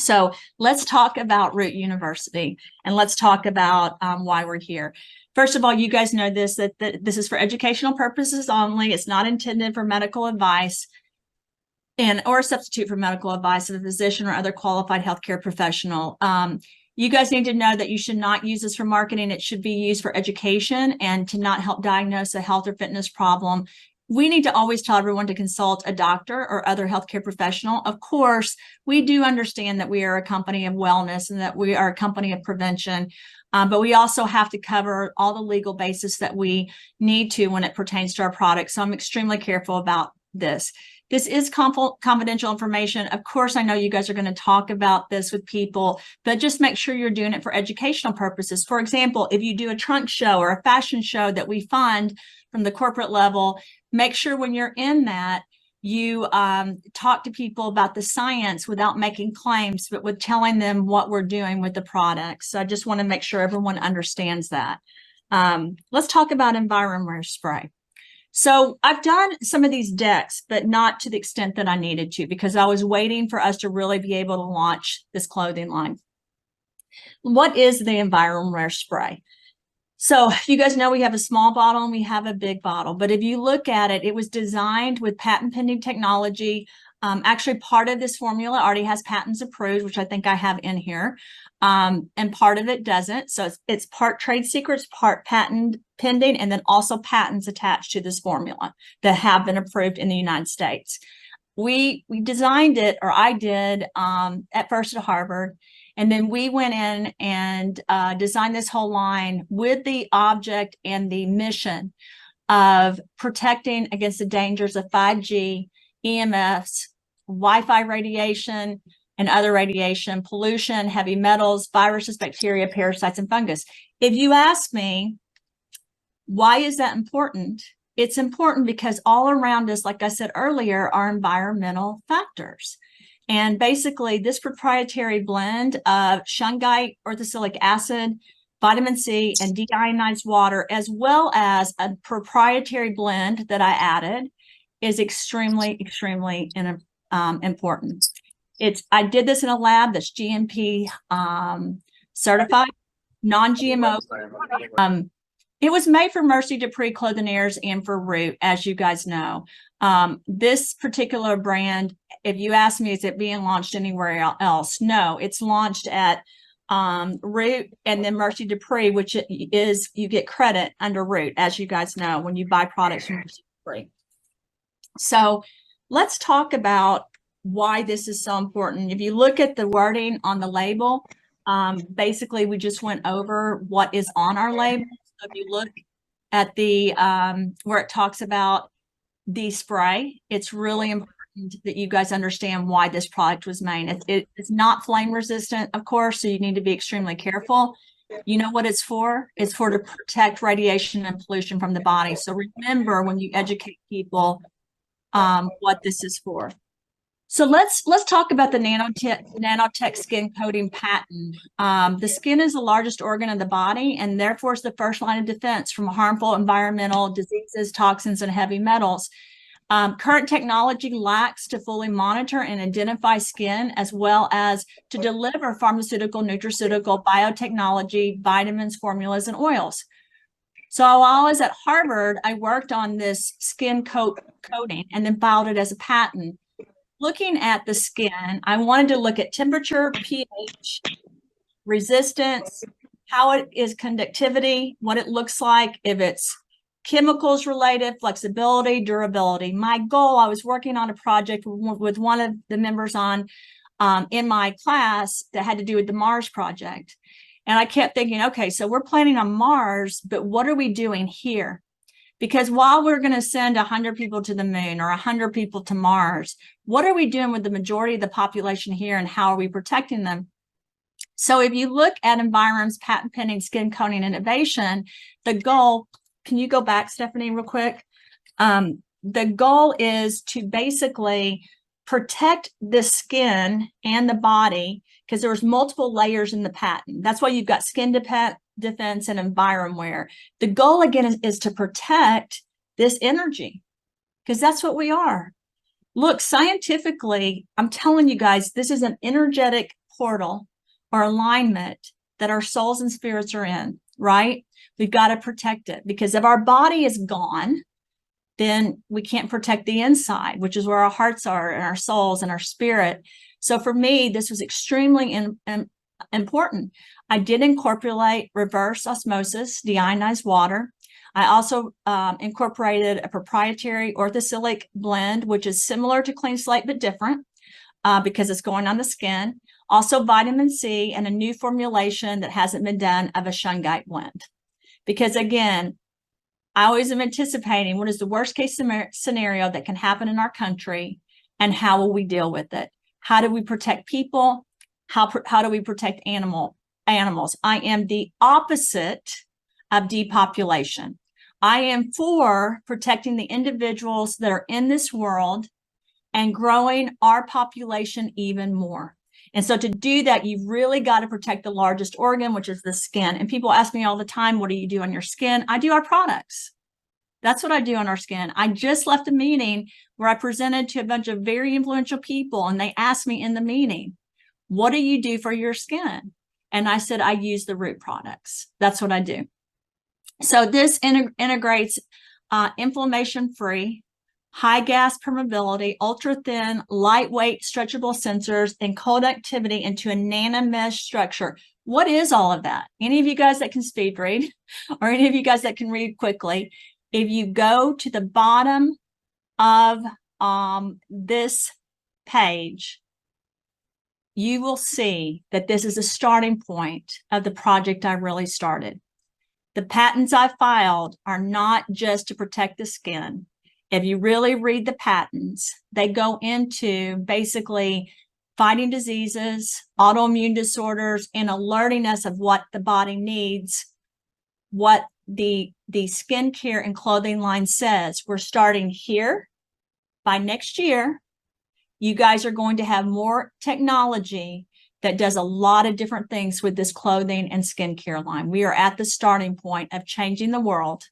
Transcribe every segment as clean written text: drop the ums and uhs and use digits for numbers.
So let's talk about Root University, and let's talk about why we're here. First of all, you guys know this, that this is for educational purposes only. It's not intended for medical advice or a substitute for medical advice of a physician or other qualified healthcare professional. You guys need to know that you should not use this for marketing. It should be used for education and to not help diagnose a health or fitness problem. We need to always tell everyone to consult a doctor or other healthcare professional. Of course, we do understand that we are a company of wellness and that we are a company of prevention, but we also have to cover all the legal basis that we need to when it pertains to our products. So I'm extremely careful about this. This is confidential information. Of course, I know you guys are going to talk about this with people, but just make sure you're doing it for educational purposes. For example, if you do a trunk show or a fashion show that we fund from the corporate level, make sure when you're in that, you talk to people about the science without making claims, but with telling them what we're doing with the products. So I just want to make sure everyone understands that. Let's talk about Enviremware spray. So I've done some of these decks, but not to the extent that I needed to, because I was waiting for us to really be able to launch this clothing line. What is the Enviremware spray? So you guys know we have a small bottle and we have a big bottle, but if you look at it, it was designed with patent pending technology. Actually, part of this formula already has patents approved, which I think I have in here, and part of it doesn't. So it's part trade secrets, part patent pending, and then also patents attached to this formula that have been approved in the United States. We designed it, or I did, at first at Harvard. And then we went in and designed this whole line with the object and the mission of protecting against the dangers of 5G, EMFs, Wi-Fi radiation, and other radiation, pollution, heavy metals, viruses, bacteria, parasites, and fungus. If you ask me, why is that important? It's important because all around us, like I said earlier, are environmental factors. And basically, this proprietary blend of Shungite, Orthosilicic Acid, vitamin C, and deionized water, as well as a proprietary blend that I added, is extremely, extremely important. I did this in a lab that's GMP certified, non-GMO. It was made for Mercy Dupree Clothinaires and for Root, as you guys know. This particular brand, if you ask me, is it being launched anywhere else? No, it's launched at Root and then Mercy Dupree, which is, you get credit under Root, as you guys know, when you buy products from Mercy Dupree. So let's talk about why this is so important. If you look at the wording on the label, basically we just went over what is on our label. So if you look at the where it talks about the spray, it's really important that you guys understand why this product was made. It's not flame resistant, of course, so you need to be extremely careful. You know what it's for? It's for to protect radiation and pollution from the body. So remember when you educate people what this is for. So let's talk about the Nanotech skin coating patent. The skin is the largest organ of the body and therefore is the first line of defense from harmful environmental diseases, toxins, and heavy metals. Current technology lacks to fully monitor and identify skin, as well as to deliver pharmaceutical, nutraceutical, biotechnology, vitamins, formulas, and oils. So while I was at Harvard, I worked on this skin coating and then filed it as a patent. Looking at the skin, I wanted to look at temperature, pH, resistance, how it is conductivity, what it looks like, if it's chemicals related, flexibility, durability. My goal, I was working on a project with one of the members in my class that had to do with the Mars project. And I kept thinking, okay, so we're planning on Mars, but what are we doing here? Because while we're going to send 100 people to the moon or 100 people to Mars, what are we doing with the majority of the population here and how are we protecting them? So if you look at Envirem's patent pending skin coating innovation, the goal, can you go back, Stephanie, real quick? The goal is to basically protect the skin and the body because there's multiple layers in the patent. That's why you've got skin defense and Enviremware. The goal again is to protect this energy because that's what we are. Look, scientifically, I'm telling you guys, this is an energetic portal or alignment that our souls and spirits are in, right? We've got to protect it, because if our body is gone, then we can't protect the inside, which is where our hearts are and our souls and our spirit. So for me, this was extremely important. I did incorporate reverse osmosis, deionized water. I also incorporated a proprietary orthosilic blend, which is similar to Clean Slate, but different because it's going on the skin. Also vitamin C and a new formulation that hasn't been done of a Shungite blend. Because again, I always am anticipating what is the worst case scenario that can happen in our country, and how will we deal with it? How do we protect people? How do we protect animals? I am the opposite of depopulation. I am for protecting the individuals that are in this world and growing our population even more. And so to do that, you've really got to protect the largest organ, which is the skin. And people ask me all the time, what do you do on your skin? I do our products. That's what I do on our skin. I just left a meeting where I presented to a bunch of very influential people, and they asked me in the meeting, what do you do for your skin? And I said, I use the root products. That's what I do. So this integrates inflammation-free, high gas permeability, ultra-thin, lightweight, stretchable sensors, and conductivity into a nanomesh structure. What is all of that? Any of you guys that can speed read, or any of you guys that can read quickly, if you go to the bottom of this page, you will see that this is a starting point of the project I really started. The patents I filed are not just to protect the skin. If you really read the patents, they go into basically fighting diseases, autoimmune disorders, and alerting us of what the body needs, what the skincare and clothing line says. We're starting here. By next year, you guys are going to have more technology that does a lot of different things with this clothing and skincare line. We are at the starting point of changing the world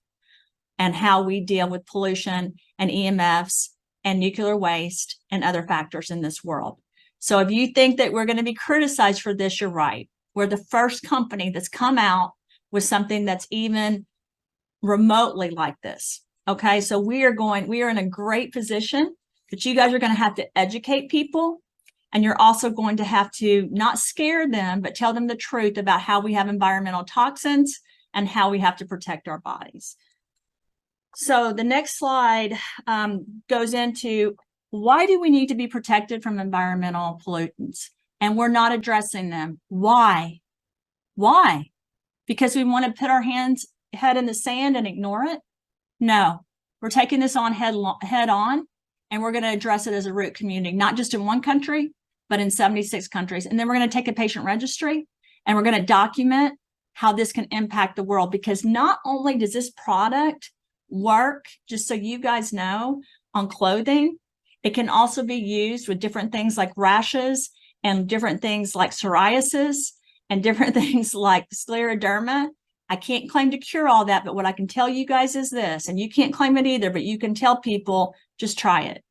and how we deal with pollution and EMFs and nuclear waste and other factors in this world. So if you think that we're going to be criticized for this, you're right. We're the first company that's come out with something that's even remotely like this. Okay, so we are in a great position, but you guys are going to have to educate people, and you're also going to have to not scare them, but tell them the truth about how we have environmental toxins and how we have to protect our bodies. So the next slide goes into, why do we need to be protected from environmental pollutants? And we're not addressing them. Why? Why? Because we want to put our head in the sand and ignore it? No, we're taking this on head on, and we're going to address it as a root community, not just in one country, but in 76 countries. And then we're going to take a patient registry, and we're going to document how this can impact the world. Because not only does this product work, just so you guys know, on clothing, it can also be used with different things like rashes and different things like psoriasis and different things like scleroderma. I can't claim to cure all that, but what I can tell you guys is this, and you can't claim it either, but you can tell people, just try it.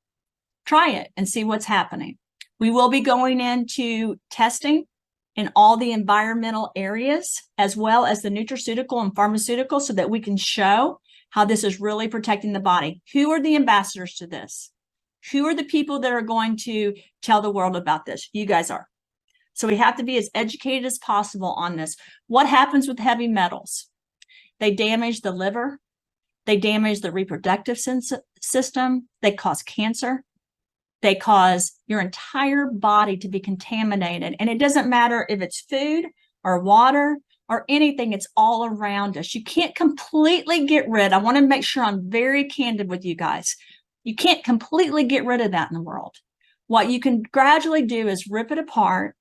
Try it and see what's happening. We will be going into testing in all the environmental areas, as well as the nutraceutical and pharmaceutical, so that we can show how this is really protecting the body. Who are the ambassadors to this? Who are the people that are going to tell the world about this? You guys are. So we have to be as educated as possible on this. What happens with heavy metals? They damage the liver. They damage the reproductive system. They cause cancer. They cause your entire body to be contaminated. And it doesn't matter if it's food or water or anything, it's all around us. You can't completely get rid. I want to make sure I'm very candid with you guys. You can't completely get rid of that in the world. What you can gradually do is rip it apart,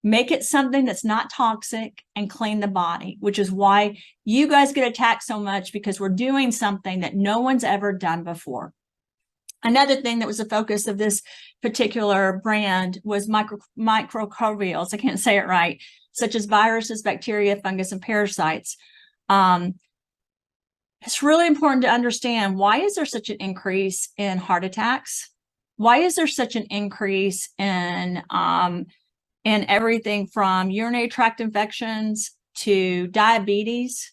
make it something that's not toxic, and clean the body, which is why you guys get attacked so much, because we're doing something that no one's ever done before. Another thing that was the focus of this particular brand was microbials. I can't say it right, such as viruses, bacteria, fungus, and parasites. It's really important to understand, why is there such an increase in heart attacks? Why is there such an increase in in everything from urinary tract infections to diabetes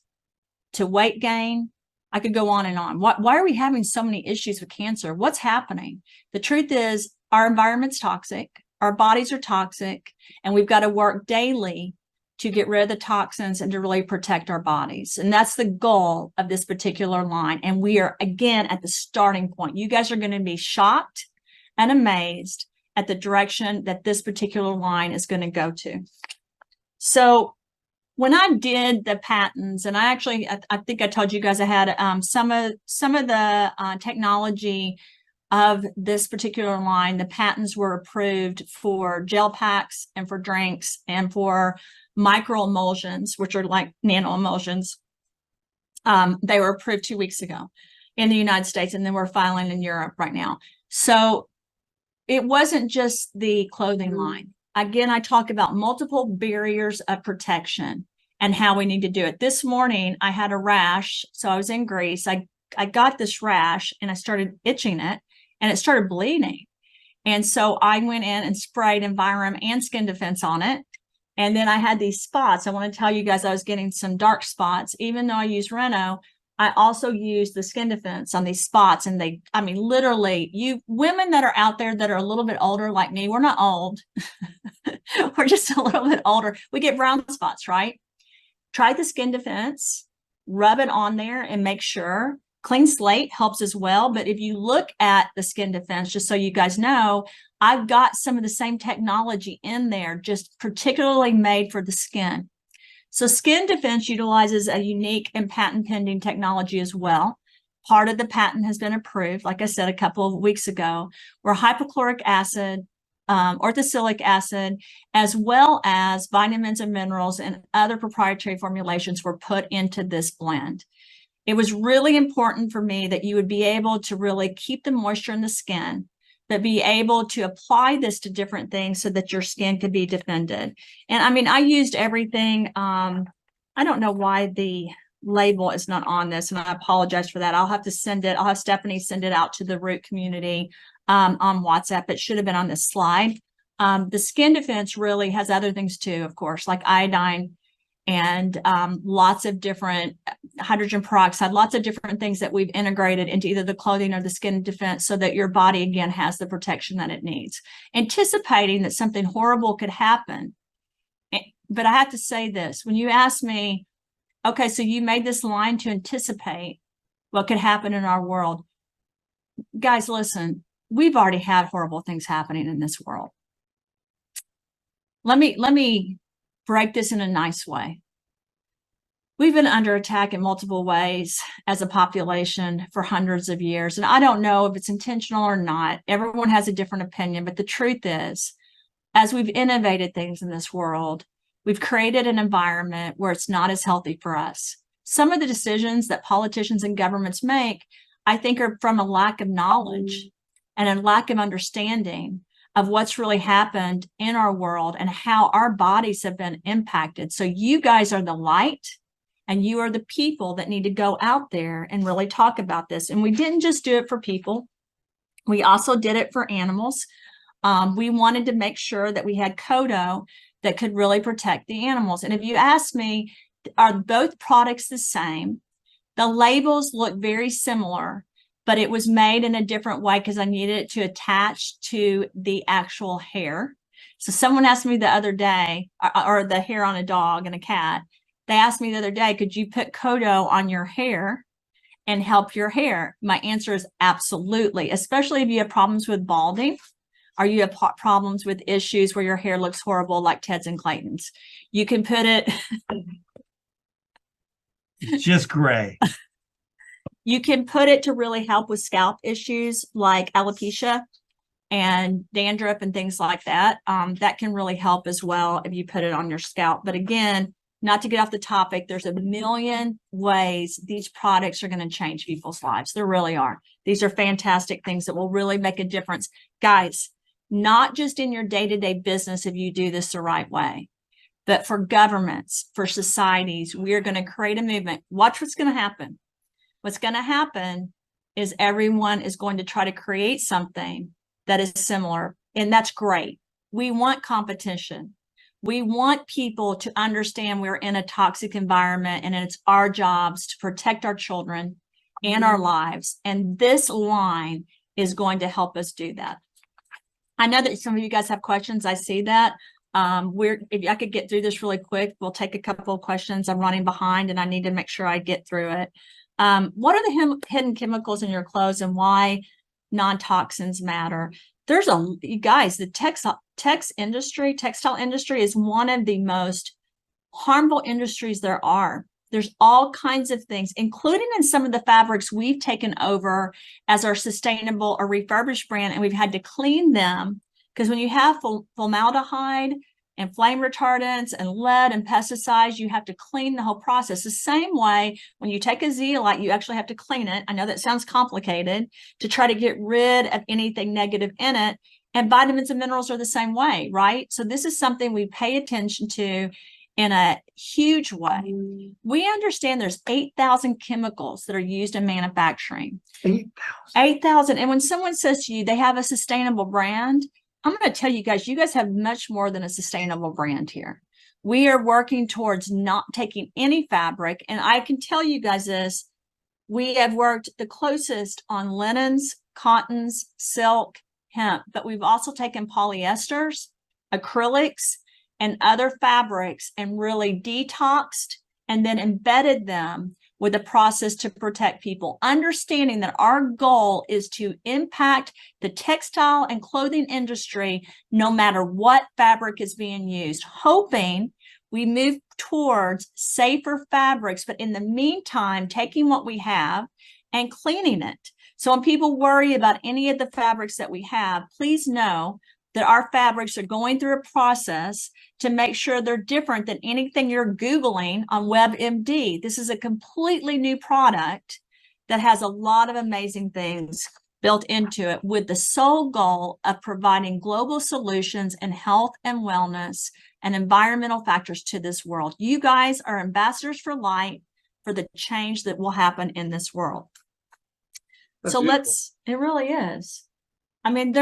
to weight gain. I could go on and on. Why are we having so many issues with cancer? What's happening? The truth is our environment's toxic, our bodies are toxic, and we've got to work daily to get rid of the toxins and to really protect our bodies. And that's the goal of this particular line. And we are, again, at the starting point. You guys are going to be shocked and amazed at the direction that this particular line is going to go to. So when I did the patents, and I think I told you guys I had some of the technology of this particular line, the patents were approved for gel packs and for drinks and for microemulsions, which are like nanoemulsions. They were approved 2 weeks ago in the United States, and then we're filing in Europe right now. So it wasn't just the clothing line. Again, I talk about multiple barriers of protection and how we need to do it. This morning, I had a rash. So I was in Greece. I got this rash and I started itching it and it started bleeding. And so I went in and sprayed Envirem and Skin Defense on it. And then I had these spots. I want to tell you guys I was getting some dark spots. Even though I use Reno, I also use the Skin Defense on these spots. And they, I mean, literally, you women that are out there that are a little bit older like me, we're not old. We're just a little bit older. We get brown spots, right? Try the Skin Defense, rub it on there and make sure. Clean slate helps as well. But if you look at the Skin Defense, just so you guys know, I've got some of the same technology in there, just particularly made for the skin. So Skin Defense utilizes a unique and patent pending technology as well. Part of the patent has been approved, like I said, a couple of weeks ago, where hypochloric acid, orthosilicic acid, as well as vitamins and minerals and other proprietary formulations were put into this blend. It was really important for me that you would be able to really keep the moisture in the skin, but be able to apply this to different things so that your skin could be defended. And I mean, I used everything. I don't know why the label is not on this, and I apologize for that. I'll have to send it. I'll have Stephanie send it out to the Root community on WhatsApp. It should have been on this slide. The Skin Defense really has other things too, of course, like iodine and lots of different hydrogen peroxide, lots of different things that we've integrated into either the clothing or the Skin Defense so that your body, again, has the protection that it needs. Anticipating that something horrible could happen. But I have to say this, when you ask me, okay, so you made this line to anticipate what could happen in our world. Guys, listen, we've already had horrible things happening in this world. Let me break this in a nice way. We've been under attack in multiple ways as a population for hundreds of years. And I don't know if it's intentional or not. Everyone has a different opinion. But the truth is, as we've innovated things in this world, we've created an environment where it's not as healthy for us. Some of the decisions that politicians and governments make, I think, are from a lack of knowledge and a lack of understanding of what's really happened in our world and how our bodies have been impacted. So you guys are the light and you are the people that need to go out there and really talk about this. And we didn't just do it for people. We also did it for animals. We wanted to make sure that we had Coato that could really protect the animals. And if you ask me, are both products the same? The labels look very similar, but it was made in a different way because I needed it to attach to the actual hair. So someone asked me the other day, or the hair on a dog and a cat, they asked me the other day, could you put Coato on your hair and help your hair? My answer is absolutely, especially if you have problems with balding or you have problems with issues where your hair looks horrible like Ted's and Clayton's. You can put it... It's just gray. You can put it to really help with scalp issues like alopecia and dandruff and things like that. That can really help as well if you put it on your scalp. But again, not to get off the topic, there's a million ways these products are going to change people's lives. There really are. These are fantastic things that will really make a difference. Guys, not just in your day-to-day business if you do this the right way, but for governments, for societies, we are going to create a movement. Watch what's going to happen. What's going to happen is everyone is going to try to create something that is similar, and that's great. We want competition. We want people to understand we're in a toxic environment and it's our jobs to protect our children and our lives. And this line is going to help us do that. I know that some of you guys have questions. I see that. If I could get through this really quick, we'll take a couple of questions. I'm running behind and I need to make sure I get through it. What are the hidden chemicals in your clothes and why non-toxins matter? There's you guys, the textile industry is one of the most harmful industries there are. There's all kinds of things, including in some of the fabrics we've taken over as our sustainable or refurbished brand, and we've had to clean them because when you have formaldehyde and flame retardants and lead and pesticides, you have to clean the whole process. The same way when you take a zeolite, you actually have to clean it. I know that sounds complicated to try to get rid of anything negative in it. And vitamins and minerals are the same way, right? So this is something we pay attention to in a huge way. We understand there's 8,000 chemicals that are used in manufacturing. 8,000. 8,000. And when someone says to you, they have a sustainable brand, I'm going to tell you guys have much more than a sustainable brand here. We are working towards not taking any fabric. And I can tell you guys this, we have worked the closest on linens, cottons, silk, hemp, but we've also taken polyesters, acrylics, and other fabrics and really detoxed and then embedded them with a process to protect people, understanding that our goal is to impact the textile and clothing industry no matter what fabric is being used, hoping we move towards safer fabrics, but in the meantime, taking what we have and cleaning it. So when people worry about any of the fabrics that we have, please know that our fabrics are going through a process to make sure they're different than anything you're Googling on WebMD. This is a completely new product that has a lot of amazing things built into it with the sole goal of providing global solutions in health and wellness and environmental factors to this world. You guys are ambassadors for light for the change that will happen in this world. That's so beautiful. It really is. I mean,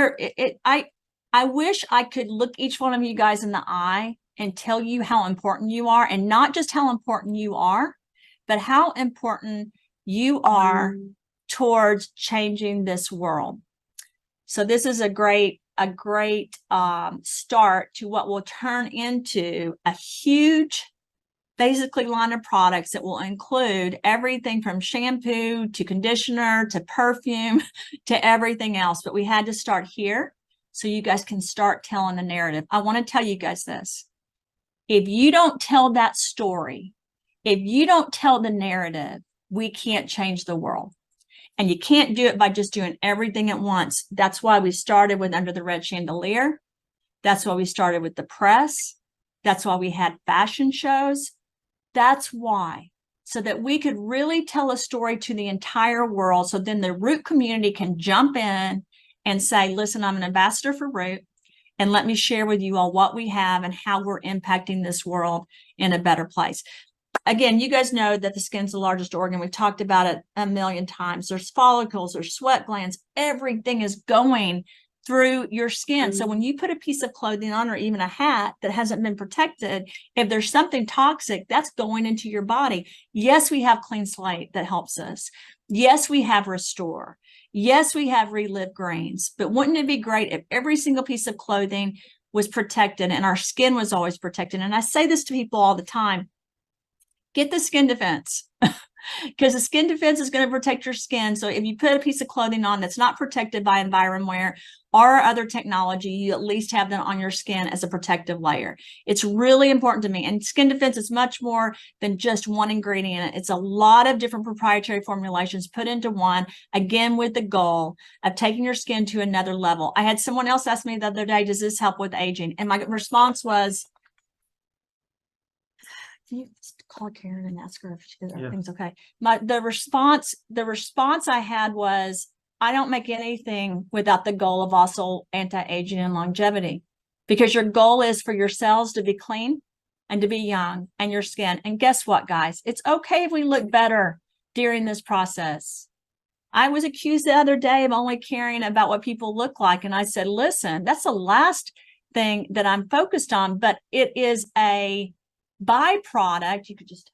I wish I could look each one of you guys in the eye and tell you how important you are, and not just how important you are, but how important you are towards changing this world. So this is a great start to what will turn into a huge, basically line of products that will include everything from shampoo to conditioner to perfume to everything else. But we had to start here so you guys can start telling the narrative. I want to tell you guys this. If you don't tell that story, if you don't tell the narrative, we can't change the world. And you can't do it by just doing everything at once. That's why we started with Under the Red Chandelier. That's why we started with the press. That's why we had fashion shows. That's why, so that we could really tell a story to the entire world. So then the Root community can jump in and say, listen, I'm an ambassador for Root, and let me share with you all what we have and how we're impacting this world in a better place. Again, you guys know that the skin's the largest organ. We've talked about it a million times. There's follicles, there's sweat glands. Everything is going through your skin. So when you put a piece of clothing on or even a hat that hasn't been protected, if there's something toxic, that's going into your body. Yes, we have Clean Slate that helps us. Yes, we have Restore. Yes, we have Relive Greens. But wouldn't it be great if every single piece of clothing was protected and our skin was always protected? And I say this to people all the time. Get the skin defense, because the skin defense is going to protect your skin. So if you put a piece of clothing on that's not protected by Enviremware or other technology, you at least have that on your skin as a protective layer. It's really important to me. And skin defense is much more than just one ingredient. It's a lot of different proprietary formulations put into one, again, with the goal of taking your skin to another level. I had someone else ask me the other day, does this help with aging? And my response was, can you just call Karen and ask her if everything's okay? The response I had was, I don't make anything without the goal of also anti-aging and longevity, because your goal is for your cells to be clean and to be young and your skin. And guess what, guys? It's okay if we look better during this process. I was accused the other day of only caring about what people look like. And I said, listen, that's the last thing that I'm focused on, but it is a byproduct. You could just,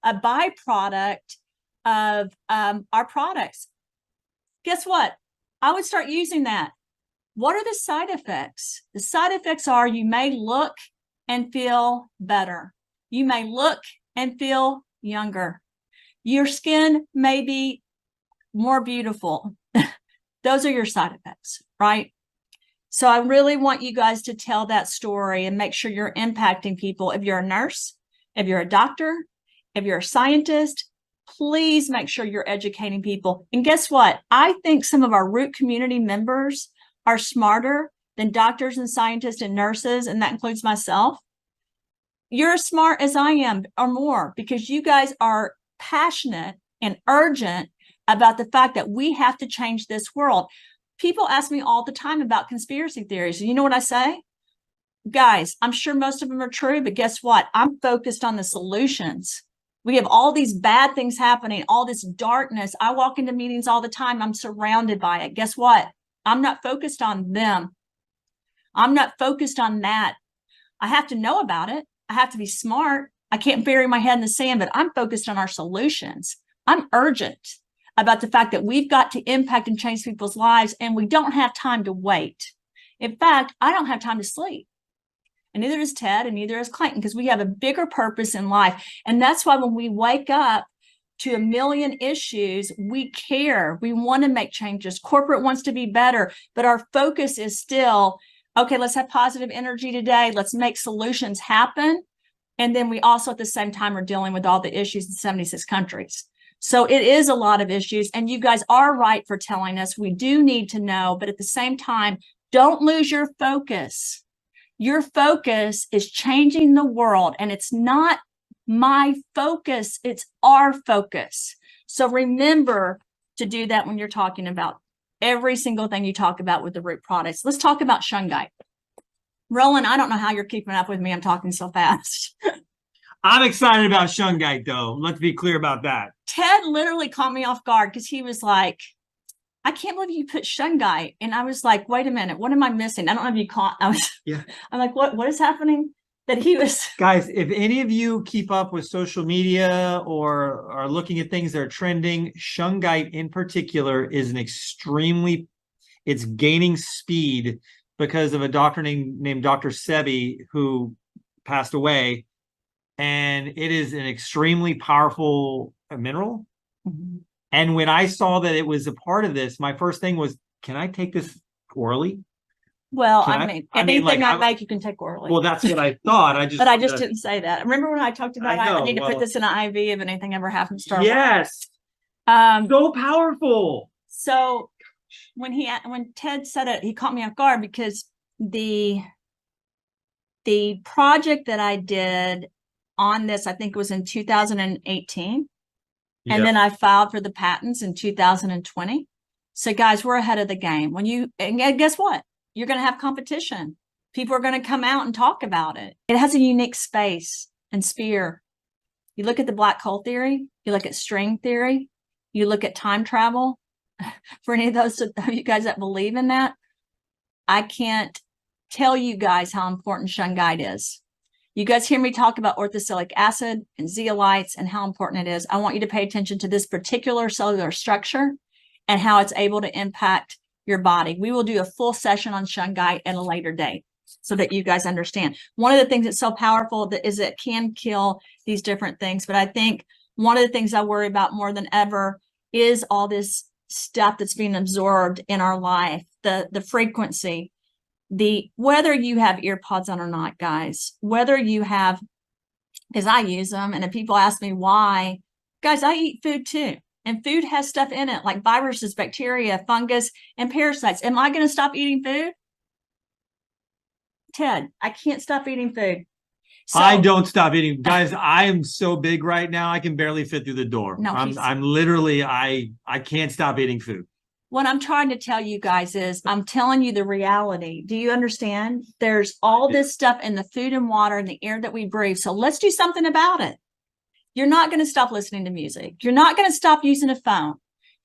a byproduct of our products. Guess what? I would start using that. What are the side effects? The side effects are you may look and feel better. You may look and feel younger. Your skin may be more beautiful. Those are your side effects, right? So I really want you guys to tell that story and make sure you're impacting people. If you're a nurse, if you're a doctor, if you're a scientist, please make sure you're educating people. And guess what? I think some of our root community members are smarter than doctors and scientists and nurses, and that includes myself. You're as smart as I am or more, because you guys are passionate and urgent about the fact that we have to change this world. People ask me all the time about conspiracy theories. You know what I say? Guys, I'm sure most of them are true, but guess what? I'm focused on the solutions. We have all these bad things happening, all this darkness. I walk into meetings all the time. I'm surrounded by it. Guess what? I'm not focused on them. I'm not focused on that. I have to know about it. I have to be smart. I can't bury my head in the sand, but I'm focused on our solutions. I'm urgent about the fact that we've got to impact and change people's lives, and we don't have time to wait. In fact, I don't have time to sleep. And neither does Ted, and neither is Clayton, because we have a bigger purpose in life. And that's why when we wake up to a million issues, we care. We want to make changes. Corporate wants to be better, but our focus is still, okay, let's have positive energy today. Let's make solutions happen. And then we also at the same time are dealing with all the issues in 76 countries. So it is a lot of issues. And you guys are right for telling us we do need to know, but at the same time, don't lose your focus. Your focus is changing the world, and it's not my focus, it's our focus. So remember to do that when you're talking about every single thing you talk about with the root products. Let's talk about Shungite. Roland, I don't know how you're keeping up with me. I'm talking so fast. I'm excited about Shungite, though. Let's be clear about that. Ted literally caught me off guard because he was like, I can't believe you put Shungite. And I was like, wait a minute, what am I missing? I don't know if you caught. I'm like, what is happening? That he was. Guys, if any of you keep up with social media or are looking at things that are trending, Shungite in particular is it's gaining speed because of a doctor named Dr. Sebi who passed away. And it is an extremely powerful mineral. Mm-hmm. And when I saw that it was a part of this, my first thing was, can I take this orally? Well, anything I make, you can take orally. Well, that's what I thought. But I just didn't say that. Remember when I talked about I need to put this in an IV if anything ever happens to our yes. So powerful. So when Ted said it, he caught me off guard because the project that I did on this, I think it was in 2018. And then I filed for the patents in 2020. So guys, we're ahead of the game. And guess what? You're going to have competition. People are going to come out and talk about it. It has a unique space and sphere. You look at the black hole theory, you look at string theory, you look at time travel. For any of those of you guys that believe in that, I can't tell you guys how important Shungite is. You guys hear me talk about orthosilicic acid and zeolites and how important it is. I want you to pay attention to this particular cellular structure and how it's able to impact your body. We will do a full session on Shungite at a later date so that you guys understand. One of the things that's so powerful is it can kill these different things. But I think one of the things I worry about more than ever is all this stuff that's being absorbed in our life, the frequency. Whether you have ear pods on or not, guys, whether you have, because I use them, and if people ask me why, guys, I eat food too, and food has stuff in it like viruses, bacteria, fungus, and parasites. Am I going to stop eating food? Ted, I can't stop eating food. So, I don't stop eating. Guys, I am so big right now, I can barely fit through the door. No, I'm literally, I can't stop eating food. What I'm trying to tell you guys is I'm telling you the reality. Do you understand? There's all this stuff in the food and water and the air that we breathe. So let's do something about it. You're not going to stop listening to music. You're not going to stop using a phone.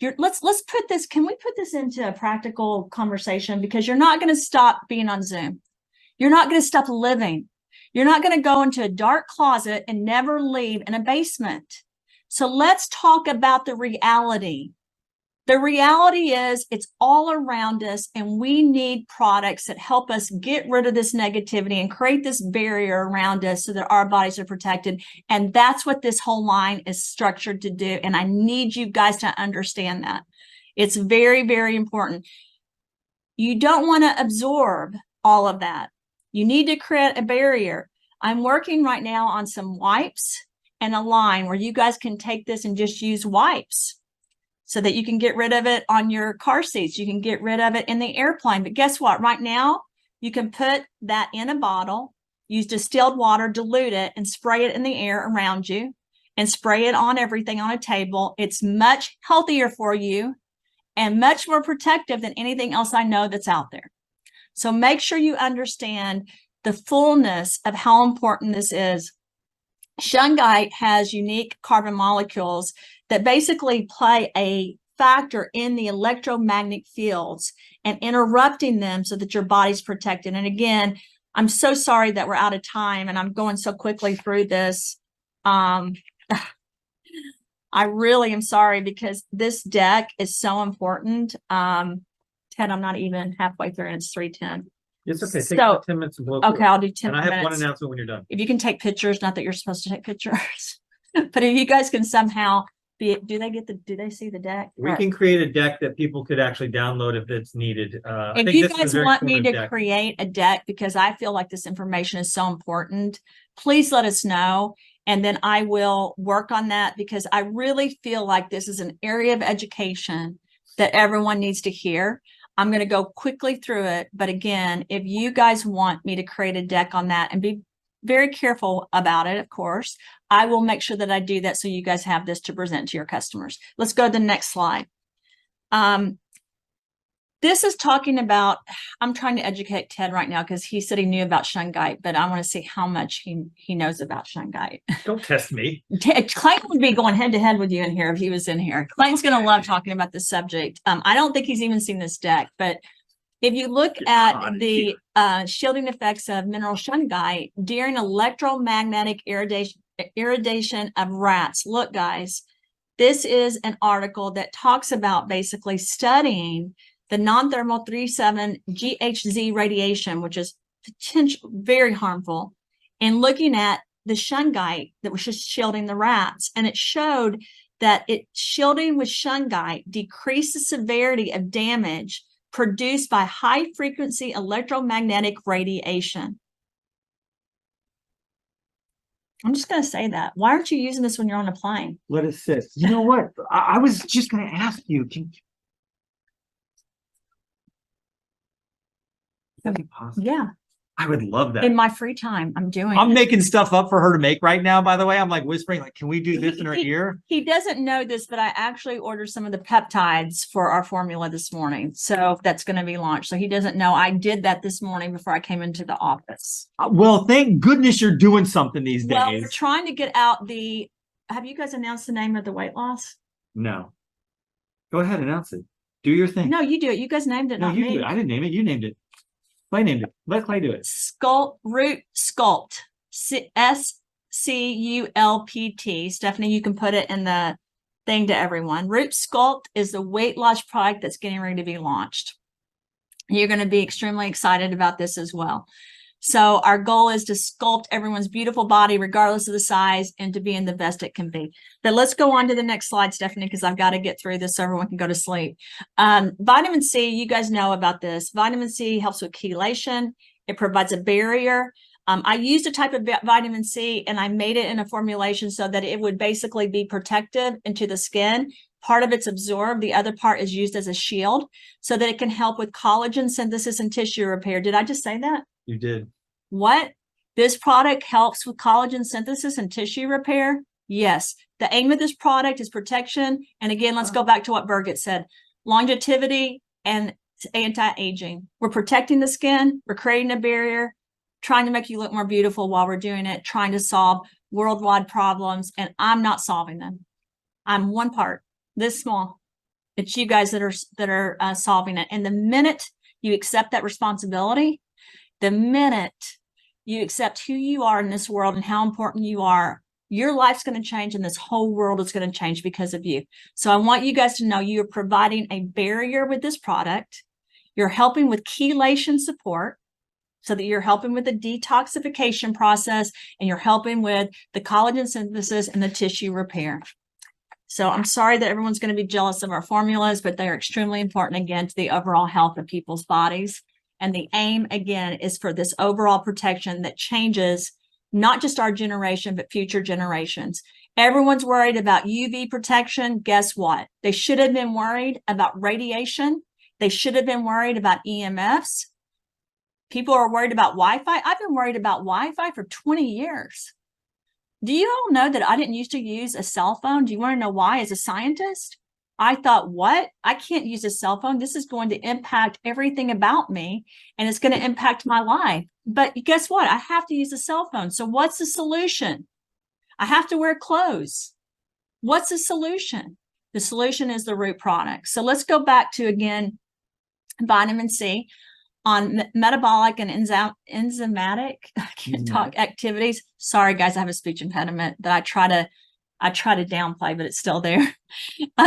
Let's put this, can we put this into a practical conversation? Because you're not going to stop being on Zoom. You're not going to stop living. You're not going to go into a dark closet and never leave in a basement. So let's talk about the reality. The reality is it's all around us, and we need products that help us get rid of this negativity and create this barrier around us so that our bodies are protected. And that's what this whole line is structured to do. And I need you guys to understand that. It's very, very important. You don't want to absorb all of that. You need to create a barrier. I'm working right now on some wipes and a line where you guys can take this and just use wipes so that you can get rid of it on your car seats. You can get rid of it in the airplane. But guess what? Right now, you can put that in a bottle, use distilled water, dilute it, and spray it in the air around you, and spray it on everything on a table. It's much healthier for you and much more protective than anything else I know that's out there. So make sure you understand the fullness of how important this is. Shungite has unique carbon molecules that basically play a factor in the electromagnetic fields and interrupting them so that your body's protected. And again, I'm so sorry that we're out of time and I'm going so quickly through this. I really am sorry because this deck is so important. Ted, I'm not even halfway through and it's 3:10. It's okay. Take So- about 10 minutes and blow through Okay, it. I'll do 10 And I have one minutes. announcement when you're done. If you can take pictures, not that you're supposed to take pictures, but if you guys can somehow do they see the deck? We Right. can create a deck that people could actually download if it's needed. I If think you this is a guys very want me informative to deck. create a deck, because I feel like this information is so important, please let us know. And then I will work on that because I really feel like this is an area of education that everyone needs to hear. I'm going to go quickly through it. But again, if you guys want me to create a deck on that and be very careful about it, of course, I will make sure that I do that so you guys have this to present to your customers. Let's go to the next slide. This is talking about, I'm trying to educate Ted right now because he said he knew about Shungite, but I want to see how much he knows about Shungite. Don't test me. Clayton would be going head to head with you in here if he was in here. Clayton's going to love talking about this subject. I don't think he's even seen this deck, but if you look at the shielding effects of mineral Shungite during electromagnetic irradiation of rats, look, guys, this is an article that talks about basically studying the non-thermal 37 GHZ radiation, which is potential very harmful, and looking at the Shungite that was just shielding the rats. And it showed that shielding with Shungite decreased the severity of damage produced by high frequency electromagnetic radiation. I'm just going to say that. Why aren't you using this when you're on a plane? Let it sit. You know what? I was just going to ask you. That'd be possible. Yeah. I would love that. In my free time, I'm doing I'm it. making stuff up for her to make right now, by the way. I'm like whispering, like, can we do this in her ear? He doesn't know this, but I actually ordered some of the peptides for our formula this morning. So that's going to be launched. So he doesn't know I did that this morning before I came into the office. Well, thank goodness you're doing something these Well, we're days. trying to get out have you guys announced the name of the weight loss? No. Go ahead, announce it. Do your thing. No, you do it. You guys named it, No, not you me. do it. I didn't name it. You named it. Clay named it. Let Clay do it. Root Sculpt. SCULPT. Stephanie, you can put it in the thing to everyone. Root Sculpt is the weight loss product that's getting ready to be launched. You're going to be extremely excited about this as well. So our goal is to sculpt everyone's beautiful body, regardless of the size, and to be in the best it can be. But let's go on to the next slide, Stephanie, because I've got to get through this so everyone can go to sleep. Vitamin C, you guys know about this. Vitamin C helps with chelation. It provides a barrier. I used a type of vitamin C and I made it in a formulation so that it would basically be protective into the skin. Part of it's absorbed. The other part is used as a shield so that it can help with collagen synthesis and tissue repair. Did I just say that? You did. What? This product helps with collagen synthesis and tissue repair? Yes. The aim of this product is protection. And again, let's go back to what Birgit said. Longevity and anti-aging. We're protecting the skin. We're creating a barrier, trying to make you look more beautiful while we're doing it, trying to solve worldwide problems. And I'm not solving them. I'm one part, this small. It's you guys that are solving it. And the minute you accept that responsibility, The minute you accept who you are in this world and how important you are, your life's going to change and this whole world is going to change because of you. So I want you guys to know you're providing a barrier with this product. You're helping with chelation support so that you're helping with the detoxification process and you're helping with the collagen synthesis and the tissue repair. So I'm sorry that everyone's going to be jealous of our formulas, but they are extremely important, again, to the overall health of people's bodies. And the aim, again, is for this overall protection that changes not just our generation, but future generations. Everyone's worried about UV protection. Guess what? They should have been worried about radiation. They should have been worried about EMFs. People are worried about Wi-Fi. I've been worried about Wi-Fi for 20 years. Do you all know that I didn't used to use a cell phone? Do you want to know why? As a scientist, I thought, what? I can't use a cell phone. This is going to impact everything about me, and it's going to impact my life. But guess what? I have to use a cell phone. So what's the solution? I have to wear clothes. What's the solution? The solution is the root product. So let's go back to, again, vitamin C. On metabolic and enzymatic, I can't talk, activities. Sorry, guys, I have a speech impediment that I try to downplay, but it's still there.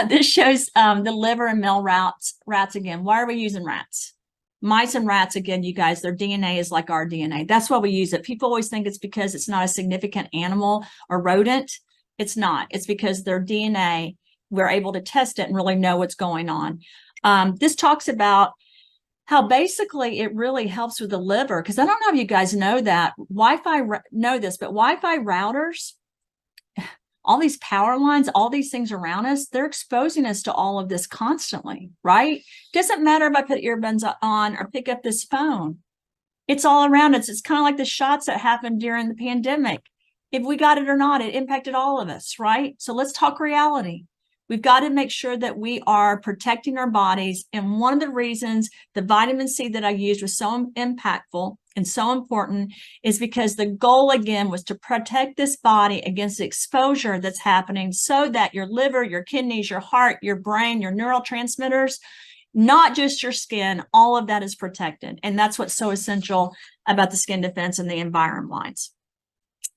This shows the liver and male rats again. Why are we using rats? Mice and rats, again, you guys, their DNA is like our DNA. That's why we use it. People always think it's because it's not a significant animal or rodent. It's not. It's because their DNA, we're able to test it and really know what's going on. This talks about how basically it really helps with the liver, because I don't know if you guys know that. Wi-Fi know this, but Wi-Fi routers, all these power lines, all these things around us, they're exposing us to all of this constantly, right? Doesn't matter if I put earbuds on or pick up this phone. It's all around us. It's kind of like the shots that happened during the pandemic. If we got it or not, it impacted all of us, right? So let's talk reality. We've got to make sure that we are protecting our bodies. And one of the reasons the vitamin C that I used was so impactful and so important is because the goal, again, was to protect this body against the exposure that's happening so that your liver, your kidneys, your heart, your brain, your neurotransmitters, not just your skin, all of that is protected. And that's what's so essential about the skin defense and the Envirem lines.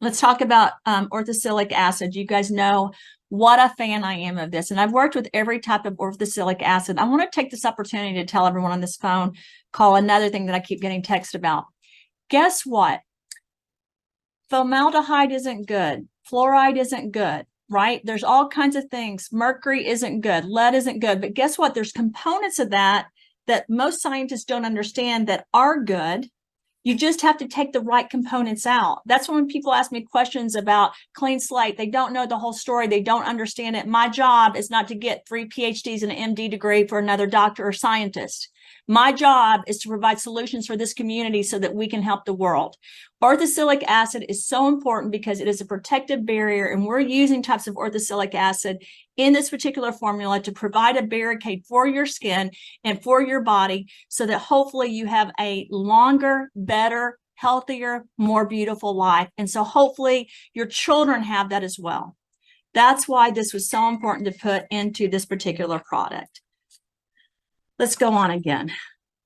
Let's talk about orthosilicic acid. You guys know what a fan I am of this. And I've worked with every type of orthosilicic acid. I want to take this opportunity to tell everyone on this phone call another thing that I keep getting text about. Guess what? Formaldehyde isn't good. Fluoride isn't good, right? There's all kinds of things. Mercury isn't good. Lead isn't good. But guess what? There's components of that most scientists don't understand that are good. You just have to take the right components out. That's when people ask me questions about clean slate. They don't know the whole story. They don't understand it. My job is not to get 3 PhDs and an MD degree for another doctor or scientist. My job is to provide solutions for this community so that we can help the world. Orthosilicic acid is so important because it is a protective barrier, and we're using types of orthosilicic acid in this particular formula to provide a barricade for your skin and for your body so that hopefully you have a longer, better, healthier, more beautiful life. And so hopefully your children have that as well. That's why this was so important to put into this particular product. Let's go on again.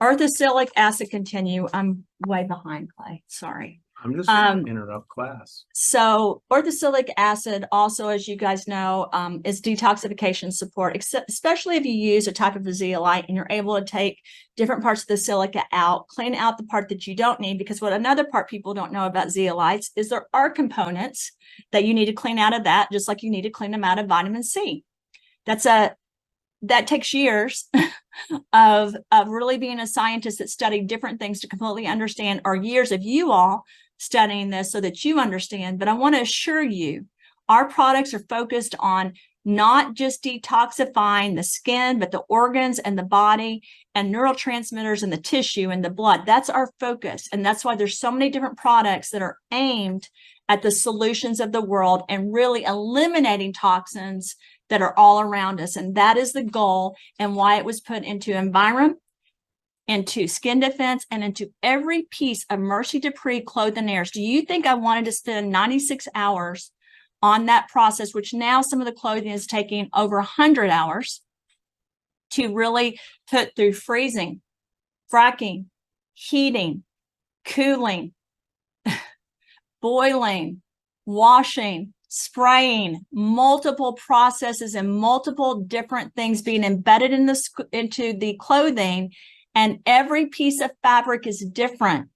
Orthosilicic acid continue. I'm way behind, Clay. Sorry. I'm just going to interrupt class. So orthosilicic acid also, as you guys know, is detoxification support, especially if you use a type of a zeolite and you're able to take different parts of the silica out, clean out the part that you don't need, because what another part people don't know about zeolites is there are components that you need to clean out of that, just like you need to clean them out of vitamin C. That takes years of really being a scientist that studied different things to completely understand, or years of you all studying this so that you understand. But I want to assure you, our products are focused on not just detoxifying the skin, but the organs and the body and neurotransmitters and the tissue and the blood. That's our focus. And that's why there's so many different products that are aimed at the solutions of the world and really eliminating toxins that are all around us. And that is the goal and why it was put into Envirem, into skin defense, and into every piece of Mercy Dupree Clothing Airs. Do you think I wanted to spend 96 hours on that process, which now some of the clothing is taking over 100 hours to really put through freezing, fracking, heating, cooling, boiling, washing, spraying, multiple processes and multiple different things being embedded in into the clothing, and every piece of fabric is different.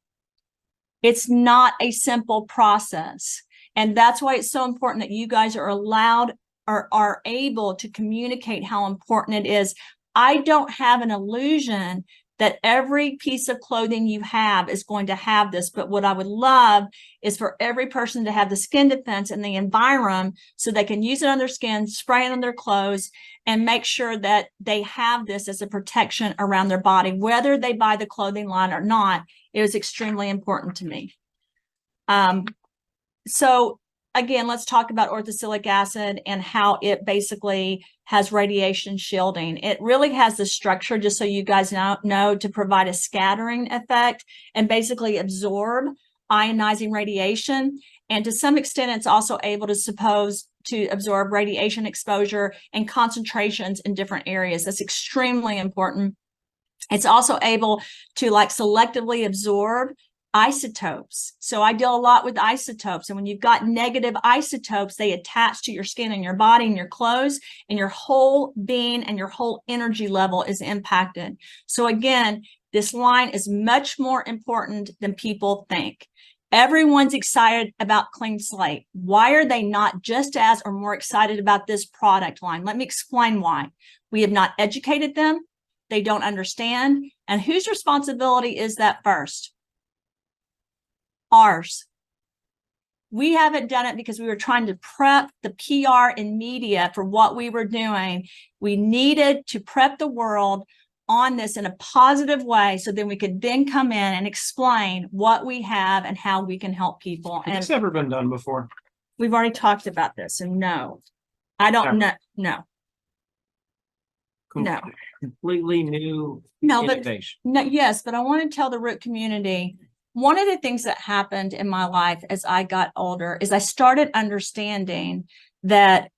It's not a simple process. And that's why it's so important that you guys are allowed or are able to communicate how important it is. I don't have an illusion that every piece of clothing you have is going to have this. But what I would love is for every person to have the skin defense and the Envirem so they can use it on their skin, spray it on their clothes, and make sure that they have this as a protection around their body, whether they buy the clothing line or not. It was extremely important to me. So again, let's talk about orthosilicic acid and how it basically has radiation shielding. It really has the structure, just so you guys know, to provide a scattering effect and basically absorb ionizing radiation. And to some extent, it's also able to absorb radiation exposure and concentrations in different areas. That's extremely important. It's also able to selectively absorb isotopes. So I deal a lot with isotopes. And when you've got negative isotopes, they attach to your skin and your body and your clothes, and your whole being and your whole energy level is impacted. So again, this line is much more important than people think. Everyone's excited about Clean Slate. Why are they not just as or more excited about this product line? Let me explain why. We have not educated them. They don't understand. And whose responsibility is that first? Ours. We haven't done it because we were trying to prep the PR and media for what we were doing. We needed to prep the world on this in a positive way, so then we could then come in and explain what we have and how we can help people. Has And this ever been done before? we've already talked about this, and no, I don't know. No. No. Completely new No, but innovation. no, yes, but I want to tell the root community, one of the things that happened in my life as I got older is I started understanding that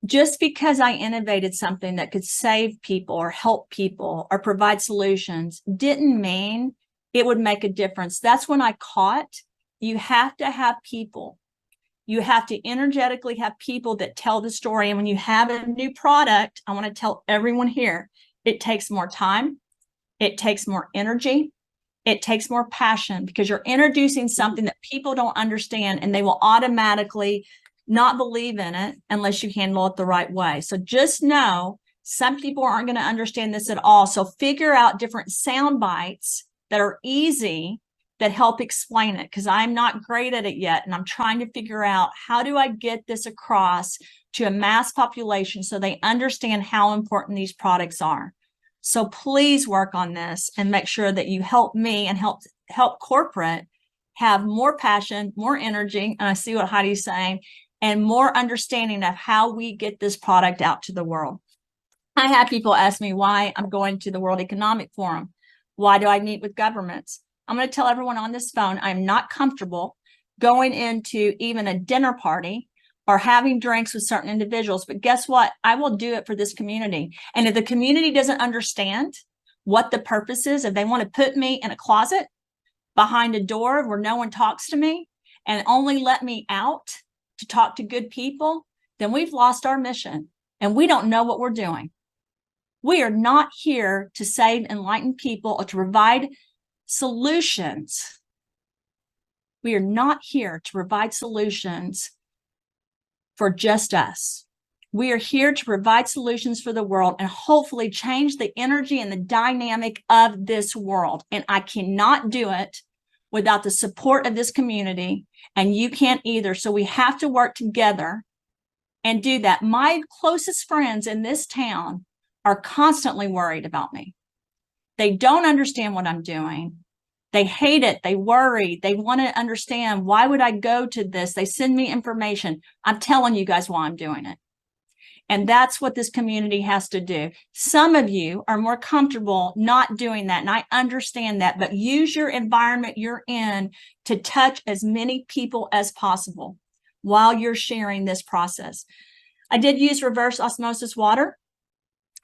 just because I innovated something that could save people or help people or provide solutions didn't mean it would make a difference. That's when I caught you have to have people. You have to energetically have people that tell the story. And when you have a new product, I want to tell everyone here, it takes more time. It takes more energy. It takes more passion, because you're introducing something that people don't understand, and they will automatically not believe in it unless you handle it the right way. So just know some people aren't going to understand this at all. So figure out different sound bites that are easy that help explain it, because I'm not great at it yet. And I'm trying to figure out, how do I get this across to a mass population so they understand how important these products are? So please work on this and make sure that you help me and help corporate have more passion, more energy. And I see what Heidi's saying, and more understanding of how we get this product out to the world. I have people ask me why I'm going to the World Economic Forum. Why do I meet with governments? I'm going to tell everyone on this phone, I'm not comfortable going into even a dinner party or having drinks with certain individuals. But guess what? I will do it for this community. And if the community doesn't understand what the purpose is, if they want to put me in a closet behind a door where no one talks to me and only let me out to talk to good people, then we've lost our mission and we don't know what we're doing. We are not here to save enlightened people or to provide solutions. We are not here to provide solutions for just us. We are here to provide solutions for the world and hopefully change the energy and the dynamic of this world. And I cannot do it without the support of this community, and you can't either. So we have to work together and do that. My closest friends in this town are constantly worried about me. They don't understand what I'm doing. They hate it. They worry. They want to understand, why would I go to this? They send me information. I'm telling you guys why I'm doing it. And that's what this community has to do. Some of you are more comfortable not doing that, and I understand that, but use your environment you're in to touch as many people as possible while you're sharing this process. I did use reverse osmosis water.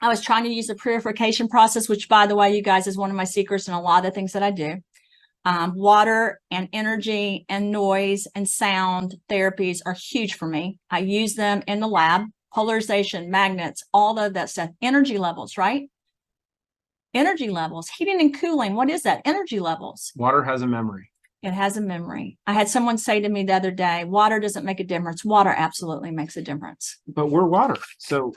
I was trying to use the purification process, which, by the way, you guys, is one of my secrets in a lot of the things that I do. Water and energy and noise and sound therapies are huge for me. I use them in the lab. Polarization, magnets, all of that stuff. Energy levels, right? Energy levels, heating and cooling. What is that? Energy levels. Water has a memory. It has a memory. I had someone say to me the other day, water doesn't make a difference. Water absolutely makes a difference. But we're water. So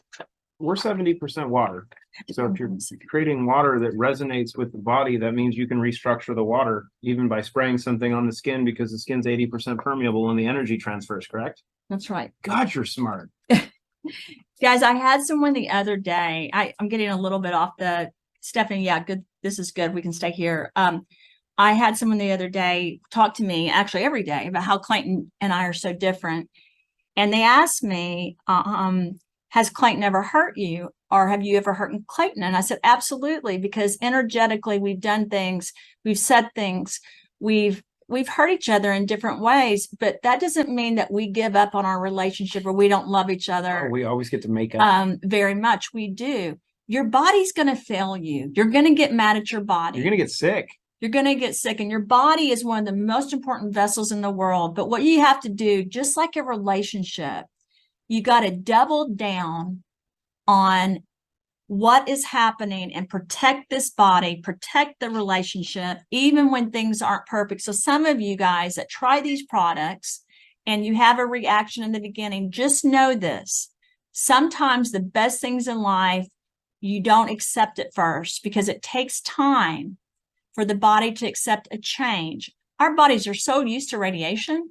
we're 70% water. So if you're creating water that resonates with the body, that means you can restructure the water even by spraying something on the skin because the skin's 80% permeable and the energy transfers, correct? That's right. God, you're smart. Guys, I had someone the other day. I'm getting a little bit off the Stephanie. Yeah, good. This is good. We can stay here. I had someone the other day talk to me, actually every day, about how Clayton and I are so different. And they asked me, has Clayton ever hurt you? Or have you ever hurt Clayton? And I said, absolutely, because energetically we've done things, we've said things, we've hurt each other in different ways, but that doesn't mean that we give up on our relationship or we don't love each other. Oh, we always get to make up. Very much. We do. Your body's going to fail you. You're going to get mad at your body. You're going to get sick. You're going to get sick, and your body is one of the most important vessels in the world. But what you have to do, just like a relationship, you got to double down on what is happening and protect this body, protect the relationship, even when things aren't perfect. So some of you guys that try these products and you have a reaction in the beginning, just know this. Sometimes the best things in life, you don't accept at first because it takes time for the body to accept a change. Our bodies are so used to radiation.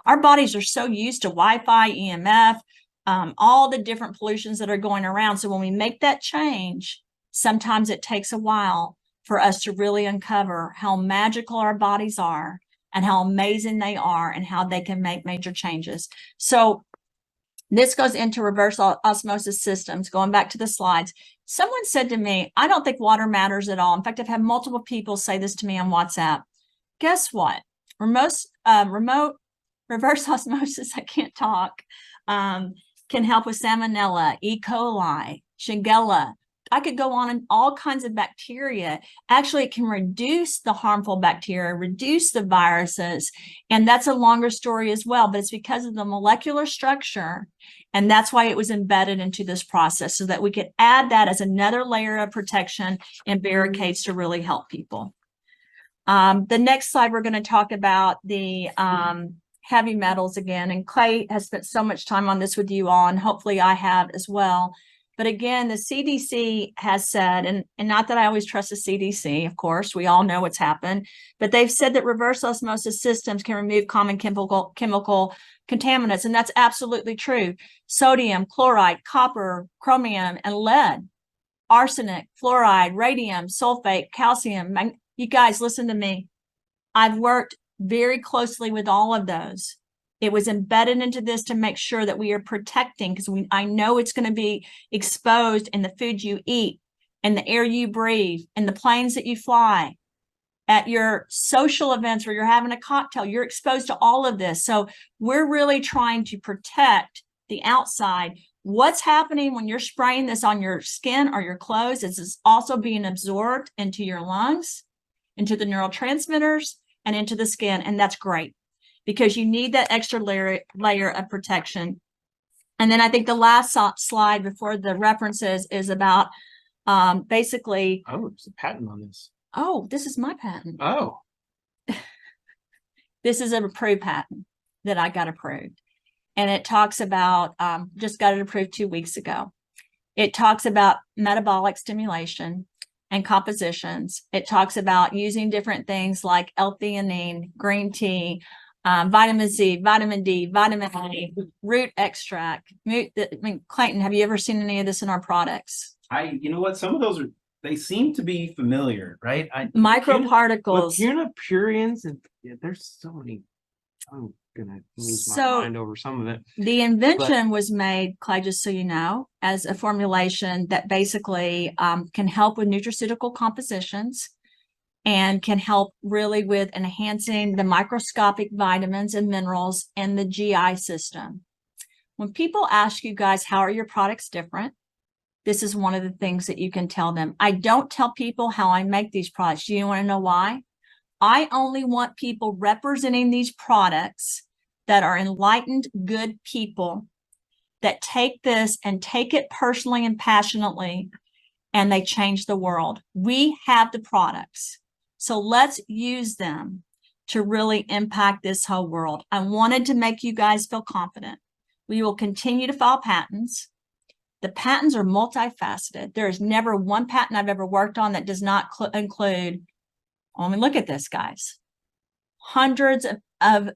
Our bodies are so used to Wi-Fi, EMF, all the different pollutions that are going around. So when we make that change, sometimes it takes a while for us to really uncover how magical our bodies are and how amazing they are and how they can make major changes. So this goes into reverse osmosis systems. Going back to the slides, someone said to me, I don't think water matters at all. In fact, I've had multiple people say this to me on WhatsApp. Guess what? Remote reverse osmosis, I can't talk, can help with salmonella, E. coli, Shigella. I could go on, and all kinds of bacteria. Actually, it can reduce the harmful bacteria, reduce the viruses, and that's a longer story as well, but it's because of the molecular structure, and that's why it was embedded into this process, so that we could add that as another layer of protection and barricades to really help people. The next slide, we're going to talk about the heavy metals again, and Clay has spent so much time on this with you all, and hopefully I have as well. But again, the CDC has said, and not that I always trust the CDC, of course, we all know what's happened, but they've said that reverse osmosis systems can remove common chemical contaminants, and that's absolutely true. Sodium, chloride, copper, chromium, and lead, arsenic, fluoride, radium, sulfate, calcium. You guys, listen to me. I've worked very closely with all of those. It was embedded into this to make sure that we are protecting, because I know it's going to be exposed in the food you eat, and the air you breathe, and the planes that you fly, at your social events where you're having a cocktail, you're exposed to all of this. So we're really trying to protect the outside. What's happening when you're spraying this on your skin or your clothes is it's also being absorbed into your lungs, into the neurotransmitters, and into the skin, and that's great, because you need that extra layer of protection. And then I think the last slide before the references is about basically. Oh, there's a patent on this. Oh, this is my patent. Oh. This is an approved patent that I got approved. And it talks about, just got it approved 2 weeks ago. It talks about metabolic stimulation and compositions. It talks about using different things like L-theanine, green tea, vitamin C, vitamin D, vitamin A, root extract. Clayton, have you ever seen any of this in our products? You know what? Some of those they seem to be familiar, right? Microparticles. Purians, and there's so many. I'm gonna lose my mind over some of it. The invention was made, Clay, just so you know, as a formulation that basically can help with nutraceutical compositions and can help really with enhancing the microscopic vitamins and minerals in the GI system. When people ask you guys, how are your products different? This is one of the things that you can tell them. I don't tell people how I make these products. Do you want to know why? I only want people representing these products that are enlightened, good people that take this and take it personally and passionately, and they change the world. We have the products, so let's use them to really impact this whole world. I wanted to make you guys feel confident. We will continue to file patents. The patents are multifaceted. There is never one patent I've ever worked on that does not include, I mean, look at this, guys. Hundreds of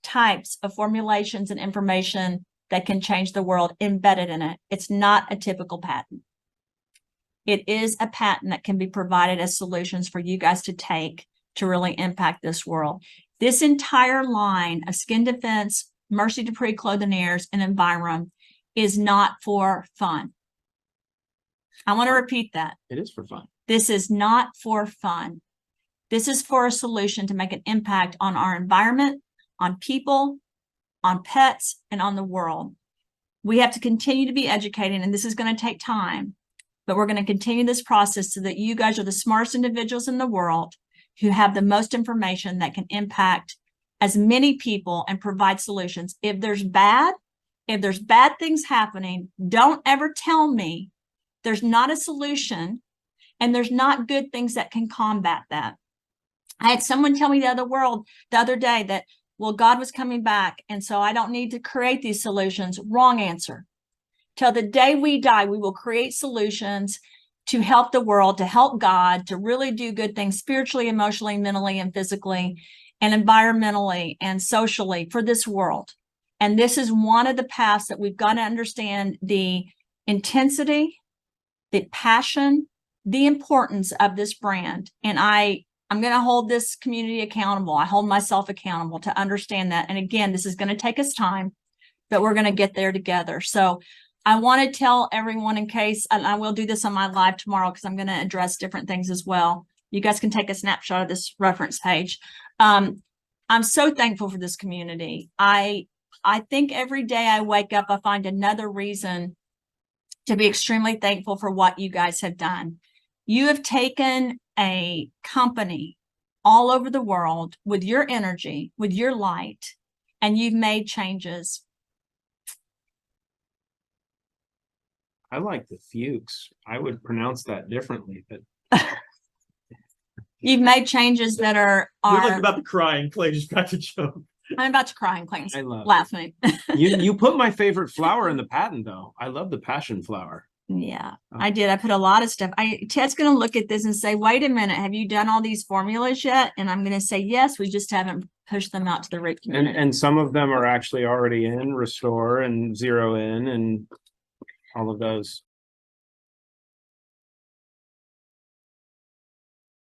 types of formulations and information that can change the world embedded in it. It's not a typical patent. It is a patent that can be provided as solutions for you guys to take to really impact this world. This entire line of Skin Defense, Mercy Dupree Clothinaires, and Envirem is not for fun. I want to repeat that. It is for fun. This is not for fun. This is for a solution to make an impact on our environment, on people, on pets, and on the world. We have to continue to be educating, and this is going to take time, but we're going to continue this process so that you guys are the smartest individuals in the world who have the most information that can impact as many people and provide solutions. If there's bad things happening, don't ever tell me there's not a solution and there's not good things that can combat that. I had someone tell me the other day that, well, God was coming back, and so I don't need to create these solutions. Wrong answer. Till the day we die, we will create solutions to help the world, to help God, to really do good things spiritually, emotionally, mentally, and physically, and environmentally and socially for this world. And this is one of the paths that we've got to understand the intensity, the passion, the importance of this brand. And I'm going to hold this community accountable. I hold myself accountable to understand that. And again, this is going to take us time, but we're going to get there together. So I want to tell everyone, in case, and I will do this on my live tomorrow because I'm going to address different things as well. You guys can take a snapshot of this reference page. I'm so thankful for this community. I think every day I wake up, I find another reason to be extremely thankful for what you guys have done. You have taken a company all over the world with your energy, with your light, and you've made changes. I like the Fuchs. I would pronounce that differently, but You've made changes that You're like about to cry and Clay just got to joke. I'm about to cry and Clayton's I love it. laughing. you put my favorite flower in the patent, though. I love the passion flower. Yeah, I did. I put a lot of stuff. Ted's going to look at this and say, wait a minute, have you done all these formulas yet? And I'm going to say, yes, we just haven't pushed them out to the root community. And some of them are actually already in Restore and Zero In and all of those.